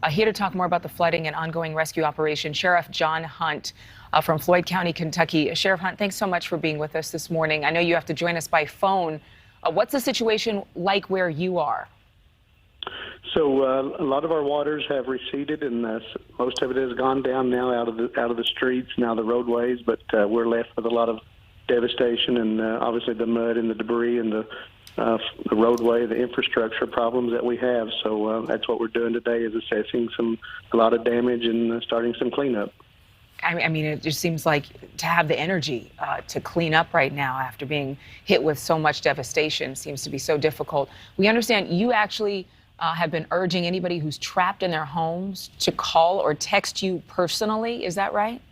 Here to talk more about the flooding and ongoing rescue operation, Sheriff John Hunt from Floyd County, Kentucky. Sheriff Hunt, thanks so much for being with us this morning. I know you have to join us by phone. What's the situation like where you are? So a lot of our waters have receded, and most of it has gone down now out of the streets, now the roadways. But we're left with a lot of devastation, and obviously the mud and the debris and the roadway, the infrastructure problems that we have. So that's what we're doing today, is assessing a lot of damage and starting some cleanup. I mean, it just seems like to have the energy to clean up right now after being hit with so much devastation seems to be so difficult. We understand you actually have been urging anybody who's trapped in their homes to call or text you personally. Is that right?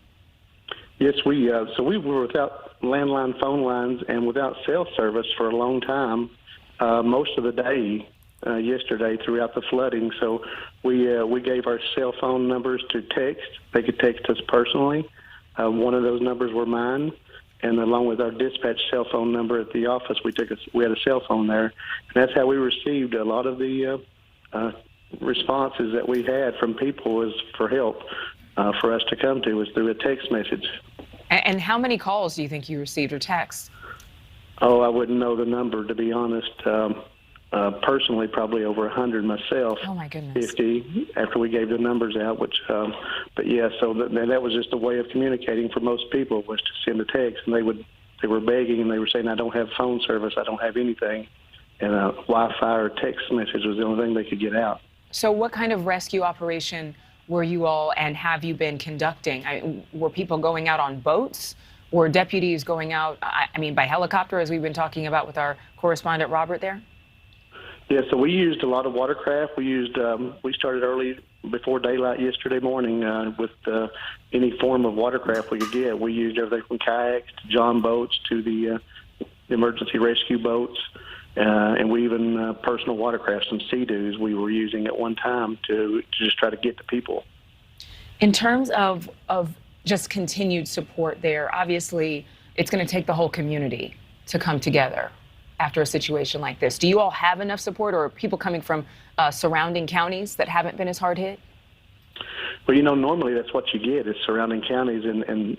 Yes, we were without landline phone lines and without cell service for a long time, most of the day yesterday throughout the flooding. So we gave our cell phone numbers to text. They could text us personally. One of those numbers were mine, and along with our dispatch cell phone number at the office, we had a cell phone there, and that's how we received a lot of the responses that we had from people was for help for us to come to was through a text message. And how many calls do you think you received or texts? Oh, I wouldn't know the number, to be honest. Personally, probably over 100 myself. Oh, my goodness. 50 after we gave the numbers out, but yeah, so that was just a way of communicating for most people, was to send a text, and they were begging, and they were saying, I don't have phone service, I don't have anything. And Wi-Fi or text message was the only thing they could get out. So what kind of rescue operation were you all and have you been conducting? Were people going out on boats? Were deputies going out, by helicopter, as we've been talking about with our correspondent Robert there? Yeah, so we used a lot of watercraft. We started early before daylight yesterday morning with any form of watercraft we could get. We used everything from kayaks to john boats to the emergency rescue boats. And we even personal watercraft, some Sea-Doos we were using at one time to just try to get to people. In terms of just continued support there, obviously it's going to take the whole community to come together after a situation like this. Do you all have enough support, or are people coming from surrounding counties that haven't been as hard hit? Well, normally that's what you get is surrounding counties, and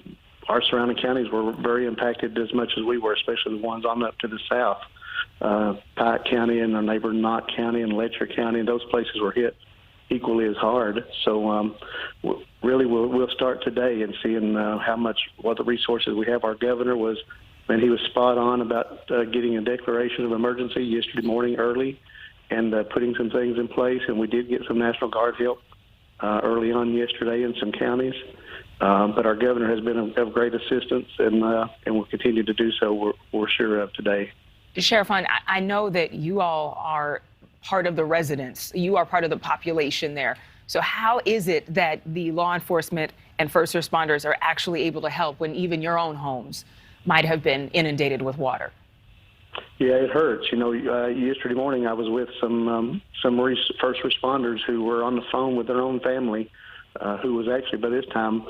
our surrounding counties were very impacted as much as we were, especially the ones on up to the south. Pike County and our neighbor Knott County and Letcher County, and those places were hit equally as hard. So really we'll start today and seeing what the resources we have. Our governor he was spot on about getting a declaration of emergency yesterday morning early and putting some things in place, and we did get some National Guard help early on yesterday in some counties. But our governor has been of great assistance and will continue to do so, we're sure of today. Sheriff Hunt, I know that you all are part of the residents. You are part of the population there. So how is it that the law enforcement and first responders are actually able to help when even your own homes might have been inundated with water? Yeah, it hurts. Yesterday morning I was with some first responders who were on the phone with their own family, who was actually, by this time,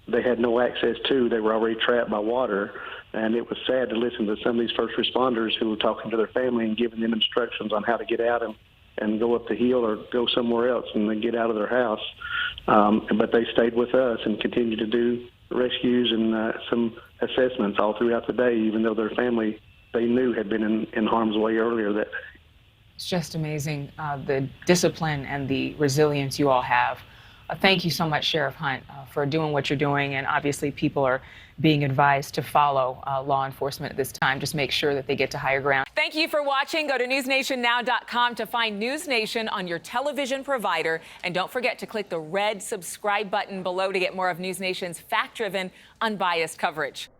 they had no access to. They were already trapped by water. And it was sad to listen to some of these first responders who were talking to their family and giving them instructions on how to get out and go up the hill or go somewhere else and then get out of their house. But they stayed with us and continued to do rescues and some assessments all throughout the day, even though their family, they knew, had been in harm's way earlier that day. It's just amazing, the discipline and the resilience you all have. Thank you so much, Sheriff Hunt, for doing what you're doing. And obviously people are being advised to follow law enforcement at this time. Just make sure that they get to higher ground. Thank you for watching. Go to newsnationnow.com to find NewsNation on your television provider. And don't forget to click the red subscribe button below to get more of NewsNation's fact-driven, unbiased coverage.